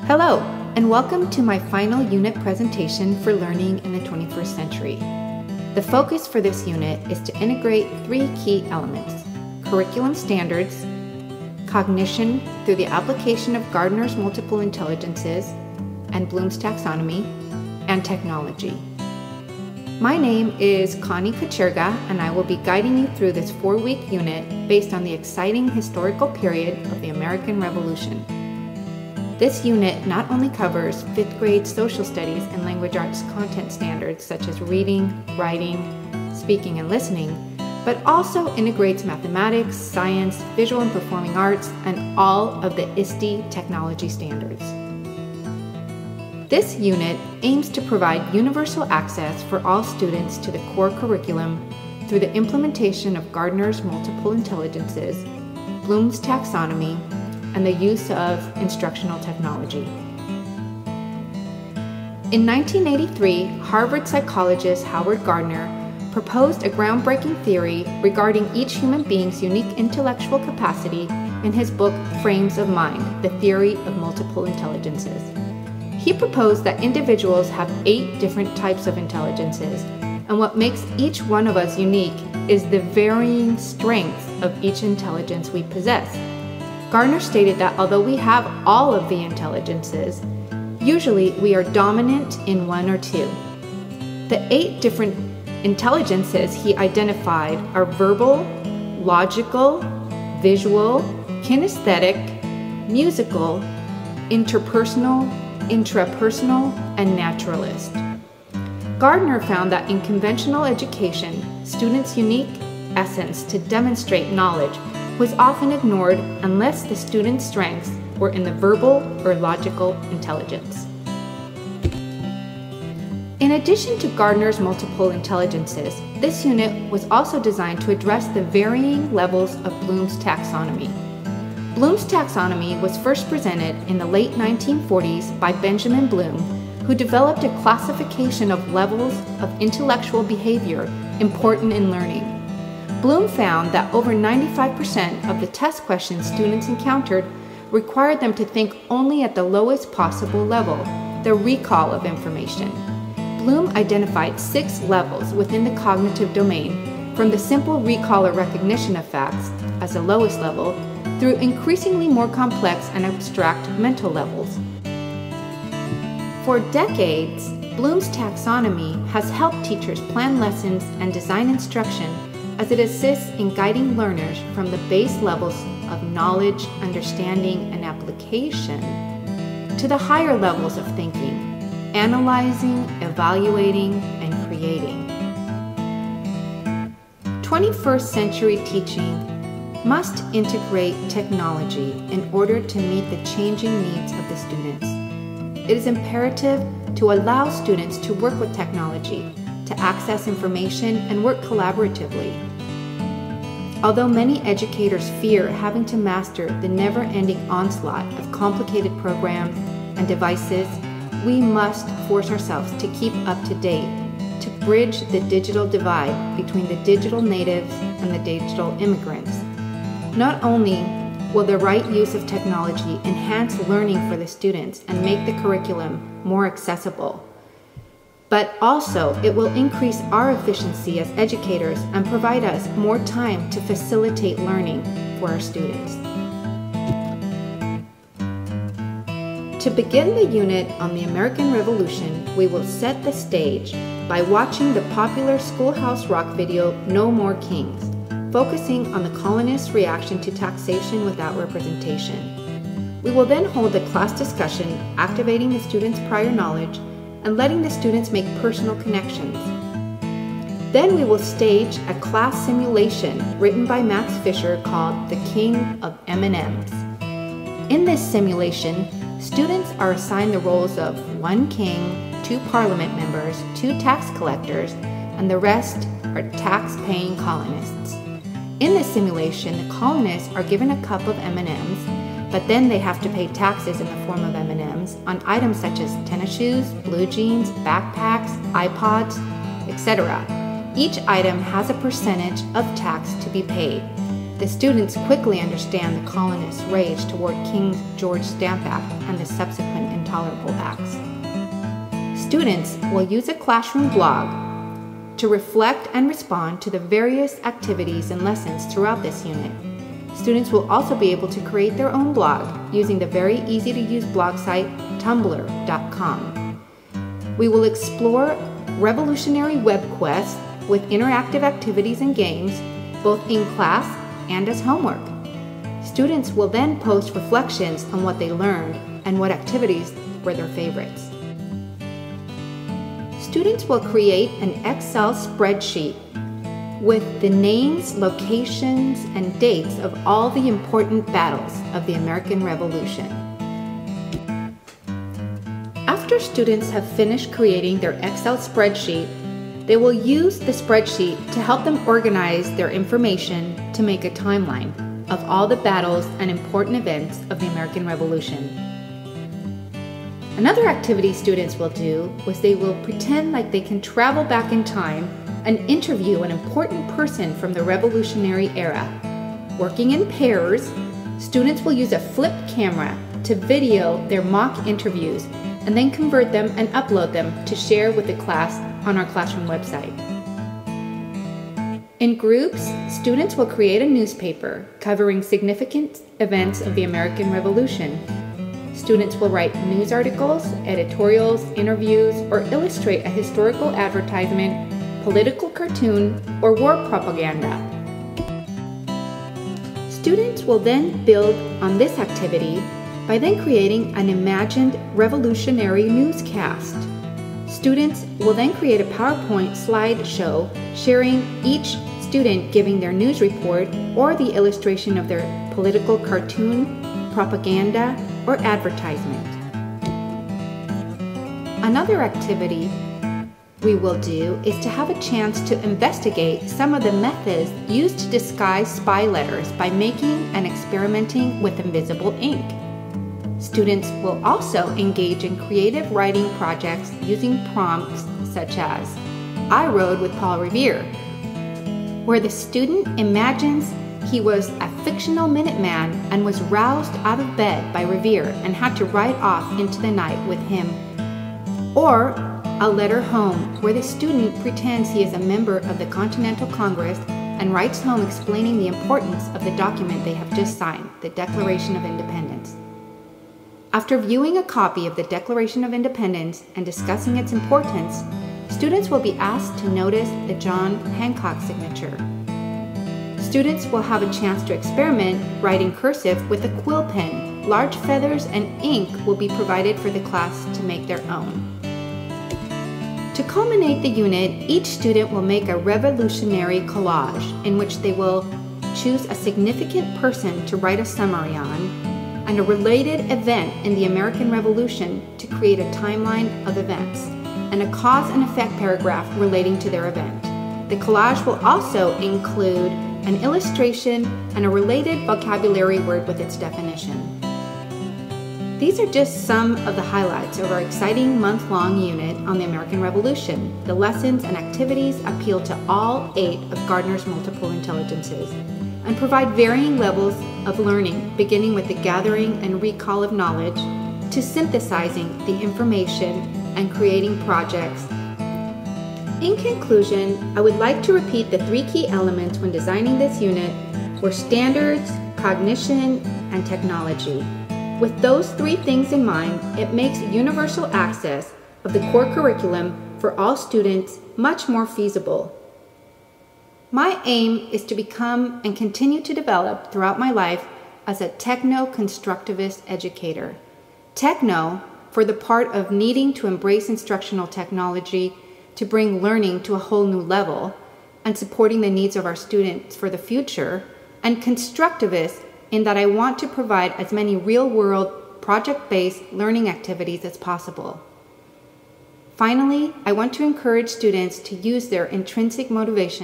Hello, and welcome to my final unit presentation for learning in the 21st century. The focus for this unit is to integrate three key elements: curriculum standards, cognition through the application of Gardner's multiple intelligences and Bloom's taxonomy, and technology. My name is Connie Kucherga, and I will be guiding you through this 4-week unit based on the exciting historical period of the American Revolution. This unit not only covers 5th grade social studies and language arts content standards such as reading, writing, speaking, and listening, but also integrates mathematics, science, visual and performing arts, and all of the ISTE technology standards. This unit aims to provide universal access for all students to the core curriculum through the implementation of Gardner's multiple intelligences, Bloom's taxonomy, and the use of instructional technology. In 1983, Harvard psychologist Howard Gardner proposed a groundbreaking theory regarding each human being's unique intellectual capacity in his book Frames of Mind: The Theory of Multiple Intelligences. He proposed that individuals have 8 different types of intelligences, and what makes each one of us unique is the varying strengths of each intelligence we possess. Gardner stated that although we have all of the intelligences, usually we are dominant in 1 or 2. The 8 different intelligences he identified are verbal, logical, visual, kinesthetic, musical, interpersonal, intrapersonal, and naturalist. Gardner found that in conventional education, students' unique essence to demonstrate knowledge was often ignored unless the student's strengths were in the verbal or logical intelligence. In addition to Gardner's multiple intelligences, this unit was also designed to address the varying levels of Bloom's taxonomy. Bloom's taxonomy was first presented in the late 1940s by Benjamin Bloom, who developed a classification of levels of intellectual behavior important in learning. Bloom found that over 95% of the test questions students encountered required them to think only at the lowest possible level, the recall of information. Bloom identified 6 levels within the cognitive domain, from the simple recall or recognition of facts as the lowest level, through increasingly more complex and abstract mental levels. For decades, Bloom's taxonomy has helped teachers plan lessons and design instruction as it assists in guiding learners from the base levels of knowledge, understanding, and application to the higher levels of thinking, analyzing, evaluating, and creating. 21st century teaching must integrate technology in order to meet the changing needs of the students. It is imperative to allow students to work with technology, to access information, and work collaboratively. Although many educators fear having to master the never-ending onslaught of complicated programs and devices, we must force ourselves to keep up to date, to bridge the digital divide between the digital natives and the digital immigrants. Not only will the right use of technology enhance learning for the students and make the curriculum more accessible, but also it will increase our efficiency as educators and provide us more time to facilitate learning for our students. To begin the unit on the American Revolution, we will set the stage by watching the popular Schoolhouse Rock video, No More Kings, focusing on the colonists' reaction to taxation without representation. We will then hold a class discussion, activating the students' prior knowledge and letting the students make personal connections. Then we will stage a class simulation written by Max Fisher called The King of M&Ms. In this simulation, students are assigned the roles of 1 king, 2 parliament members, 2 tax collectors, and the rest are tax-paying colonists. In this simulation, the colonists are given a cup of M&Ms, but then they have to pay taxes in the form of M&Ms on items such as tennis shoes, blue jeans, backpacks, iPods, etc. Each item has a percentage of tax to be paid. The students quickly understand the colonists' rage toward King George Stamp Act and the subsequent intolerable acts. Students will use a classroom blog to reflect and respond to the various activities and lessons throughout this unit. Students will also be able to create their own blog using the very easy-to-use blog site tumblr.com. We will explore revolutionary web quests with interactive activities and games, both in class and as homework. Students will then post reflections on what they learned and what activities were their favorites. Students will create an Excel spreadsheet with the names, locations, and dates of all the important battles of the American Revolution. After students have finished creating their Excel spreadsheet, they will use the spreadsheet to help them organize their information to make a timeline of all the battles and important events of the American Revolution. Another activity students will do was they will pretend like they can travel back in time and interview an important person from the Revolutionary era. Working in pairs, students will use a flipped camera to video their mock interviews and then convert them and upload them to share with the class on our classroom website. In groups, students will create a newspaper covering significant events of the American Revolution. Students will write news articles, editorials, interviews, or illustrate a historical advertisement, political cartoon, or war propaganda. Students will then build on this activity by then creating an imagined revolutionary newscast. Students will then create a PowerPoint slideshow sharing each student giving their news report or the illustration of their political cartoon, propaganda, or advertisement. Another activity we will do is to have a chance to investigate some of the methods used to disguise spy letters by making and experimenting with invisible ink. Students will also engage in creative writing projects using prompts such as I Rode with Paul Revere, where the student imagines he was a fictional Minuteman and was roused out of bed by Revere and had to ride off into the night with him. Or a letter home, where the student pretends he is a member of the Continental Congress and writes home explaining the importance of the document they have just signed, the Declaration of Independence. After viewing a copy of the Declaration of Independence and discussing its importance, students will be asked to notice the John Hancock signature. Students will have a chance to experiment writing cursive with a quill pen. Large feathers and ink will be provided for the class to make their own. To culminate the unit, each student will make a revolutionary collage in which they will choose a significant person to write a summary on and a related event in the American Revolution to create a timeline of events and a cause and effect paragraph relating to their event. The collage will also include an illustration and a related vocabulary word with its definition. These are just some of the highlights of our exciting month-long unit on the American Revolution. The lessons and activities appeal to all 8 of Gardner's multiple intelligences and provide varying levels of learning, beginning with the gathering and recall of knowledge to synthesizing the information and creating projects. In conclusion, I would like to repeat the 3 key elements when designing this unit were standards, cognition, and technology. With those 3 things in mind, it makes universal access of the core curriculum for all students much more feasible. My aim is to become and continue to develop throughout my life as a techno-constructivist educator. Techno, for the part of needing to embrace instructional technology to bring learning to a whole new level and supporting the needs of our students for the future, and constructivist in that I want to provide as many real-world, project-based learning activities as possible. Finally, I want to encourage students to use their intrinsic motivation